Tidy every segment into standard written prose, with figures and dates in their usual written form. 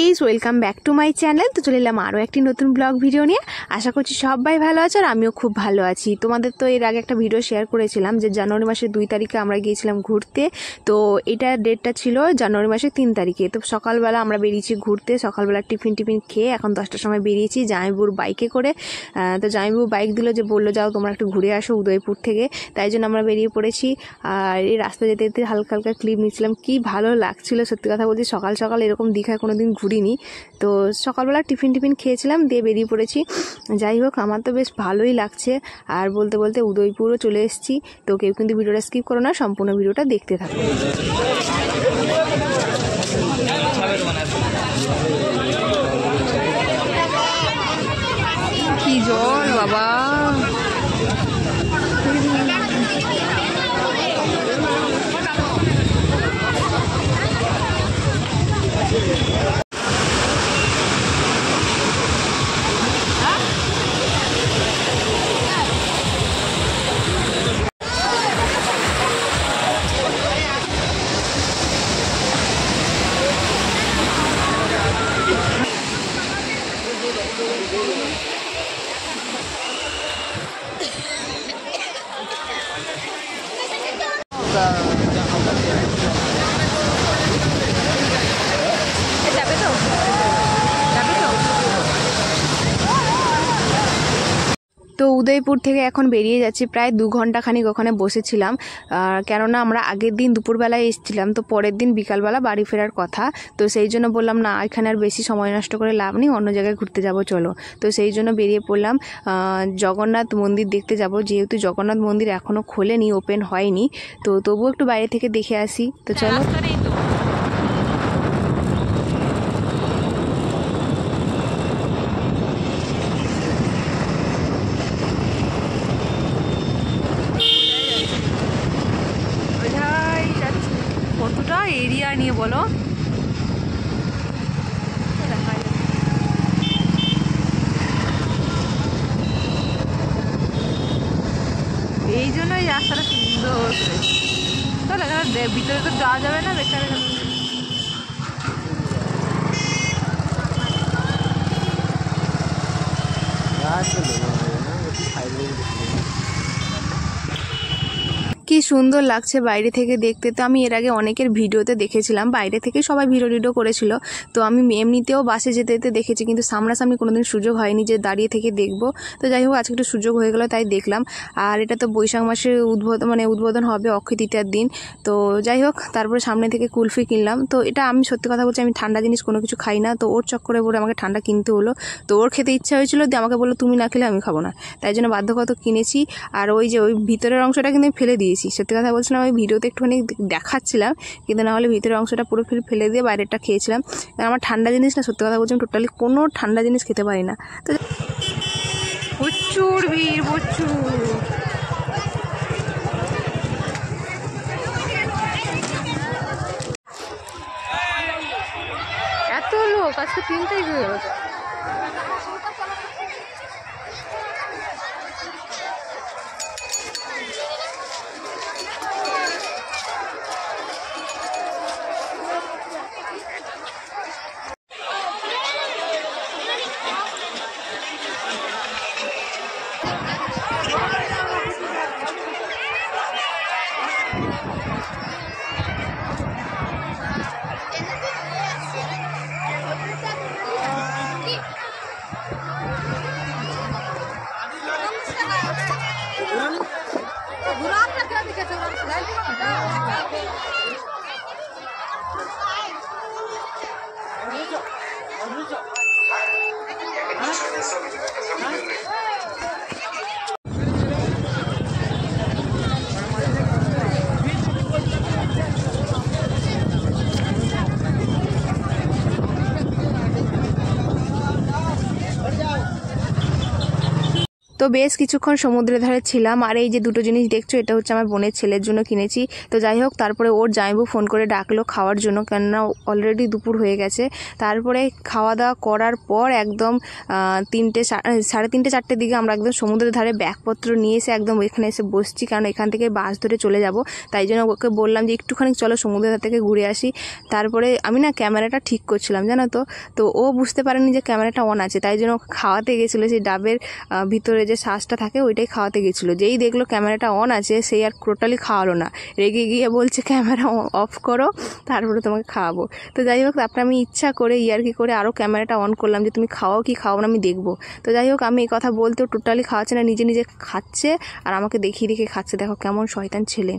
Guys, welcome back to my channel. তো চলে এলাম আরও একটি নতুন ব্লগ ভিডিও নিয়ে। আশা করছি সবাই ভালো আছে আর আমিও খুব ভালো আছি। তোমাদের তো এর আগে একটা ভিডিও শেয়ার করেছিলাম যে জানুয়ারি মাসের 2 তারিখে আমরা গিয়েছিলাম ঘুরতে। তো এটা ডেটটা ছিল জানুয়ারি মাসের 3 তারিখে। তো সকালবেলা আমরা বেরিয়েছি ঘুরতে, সকালবেলা টিফিন খেয়ে এখন 10টার সময় বেরিয়েছি জামাইবুর বাইকে করে। তো জামাইবু বাইক দিল, যে বললো যাও তোমরা একটু ঘুরে আসো উদয়পুর থেকে। তাই জন্য আমরা বেরিয়ে পড়েছি। আর এই রাস্তা যেতে যেতে হালকা হালকা ক্লিপ নিচ্ছিলাম, কি ভালো লাগছিল সত্যি কথা বলছি। সকাল সকাল এরকম দীঘায় কোনোদিন ঘুরিনি। তো সকালবেলা টিফিন খেয়েছিলাম, দিয়ে বেরিয়ে পড়েছি। যাই হোক, আমার তো বেশ ভালোই লাগছে। আর বলতে বলতে উদয়পুরও চলে এসেছি। তো কেউ কিন্তু ভিডিওটা স্কিপ করো না, সম্পূর্ণ ভিডিওটা দেখতে থাকো। কি জল বাবা! তো উদয়পুর থেকে এখন বেরিয়ে যাচ্ছি, প্রায় 2 ঘন্টা খানিক ওখানে বসেছিলাম। কেননা আমরা আগের দিন দুপুরবেলায় এসেছিলাম, তো পরের দিন বিকালবেলা বাড়ি ফেরার কথা। তো সেই জন্য বললাম না, এখানে আর বেশি সময় নষ্ট করে লাভ নেই, অন্য জায়গায় ঘুরতে যাব চলো। তো সেই জন্য বেরিয়ে পড়লাম জগন্নাথ মন্দির দেখতে যাব। যেহেতু জগন্নাথ মন্দির এখনও খোলেনি, ওপেন হয়নি, তো তবুও একটু বাইরে থেকে দেখে আসি। তো চলো। কতটা এরিয়া নিয়ে বলো, এই জন্যই রাস্তাটা সুন্দর। চলো, এখানে ভিতরে তো যাওয়া যাবে না, বেকার। কি সুন্দর লাগছে বাইরে থেকে দেখতে। তো আমি এর আগে অনেকের ভিডিওতে দেখেছিলাম, বাইরে থেকে সবাই ভিডিও করেছিল। তো আমি এমনিতেও বাসে যেতে যেতে দেখেছি, কিন্তু সামনাসামনি কোনোদিন সুযোগ হয়নি যে দাঁড়িয়ে থেকে দেখবো। তো যাই হোক, আজকে একটু সুযোগ হয়ে গেল, তাই দেখলাম। আর এটা তো বৈশাখ মাসে উদ্বোধন হবে, অক্ষয় তৃতীয়ার দিন। তো যাই হোক, তারপরে সামনে থেকে কুলফি কিনলাম। তো এটা আমি সত্যি কথা বলছি, আমি ঠান্ডা জিনিস কোনো কিছু খাই না। তো ওর চক্করে পড়ে আমাকে ঠান্ডা কিনতে হলো। তো ওর খেতে ইচ্ছা হয়েছিল, দিয়ে আমাকে বললো তুমি না খেলে আমি খাবো না। তাই জন্য বাধ্যগত কিনেছি। আর ওই ভিতরের অংশটা কিন্তু আমি ফেলে দিয়েছি। সত্যি কথা বলছিলাম, ওই ভিডিওতে একটুখানি দেখাচ্ছিলাম, কিন্তু না হলে ভিতরের অংশটা পুরো ফেলে দিয়ে বাইরেটা খেয়েছিলাম। কারণ আমার ঠান্ডা জিনিস না, সত্যি কথা বলছি, আমি টোটালি কোনো ঠান্ডা জিনিস খেতে পারি না। তো প্রচুর ভিড়, প্রচুর। এত লোক, আজকে 3 তারিখ হয়ে গেল। তো বেশ কিছুক্ষণ সমুদ্রের ধারে ছিলাম। আর এই যে দুটো জিনিস দেখছো, এটা হচ্ছে আমার বোনের ছেলের জন্য কিনেছি। তো যাই হোক, তারপরে ওর জামাইবু ফোন করে ডাকলো খাওয়ার জন্য, কেননা অলরেডি দুপুর হয়ে গেছে। তারপরে খাওয়া দাওয়া করার পর একদম 3টে সাড়ে 3টে 4টের দিকে আমরা একদম সমুদ্রের ধারে ব্যাগপত্র নিয়ে এসে একদম এখানে এসে বসছি, কারণ এখান থেকে বাস ধরে চলে যাব। তাই জন্য ওকে বললাম যে একটুখানি চলো সমুদ্রের ধার থেকে ঘুরে আসি। তারপরে আমি না ক্যামেরাটা ঠিক করছিলাম, জানো তো ও বুঝতে পারেনি যে ক্যামেরাটা অন আছে, তাই জন্য খাওয়াতে গেছিলো সেই ডাবের ভিতরে যে শ্বাসটা থাকে ওইটাই খাওয়াতে গেছিলো। যেই দেখলো ক্যামেরাটা অন আছে, সেই আর টোটালি খাওয়ালো না, রেগে গিয়ে বলছে ক্যামেরা অফ করো, তারপরে তোমাকে খাওয়াবো। তো যাই হোক, তারপরে আমি ইচ্ছা করে ইয়ার্কি করে আরও ক্যামেরাটা অন করলাম যে তুমি খাওয়াও কি খাওয়াও না আমি দেখবো। তো যাই হোক, আমি এই কথা বলতেও টোটালি খাওয়াচ্ছে না, নিজে নিজে খাচ্ছে আর আমাকে দেখিয়ে দেখে খাচ্ছে। দেখো কেমন শয়তান ছেলে।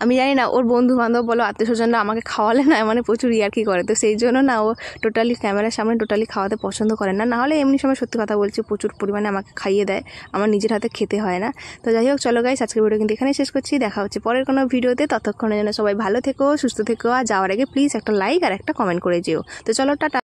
আমি জানি না ওর বন্ধু বান্ধব বলো আত্মীয় স্বজনরা আমাকে খাওয়ালে না মানে প্রচুর ইয়ার্কি করে, তো সেই জন্য না ও টোটালি ক্যামেরার সামনে টোটালি খাওয়াতে পছন্দ করে না। নাহলে এমনি সময় সত্যি কথা বলছি প্রচুর পরিমাণে আমাকে খাইয়ে দেয়, আমার নিজের হাতে খেতে হয় না। তো যাই হোক, চলো গাইস, আজকের ভিডিও কিন্তু এখানেই শেষ করছি। দেখা হচ্ছে পরের কোনো ভিডিওতে, ততক্ষণের জন্য সবাই ভালো থেকো, সুস্থ থেকো, আর যাওয়ার আগে প্লিজ একটা লাইক আর একটা কমেন্ট করে যেও। তো চলো, টাটা।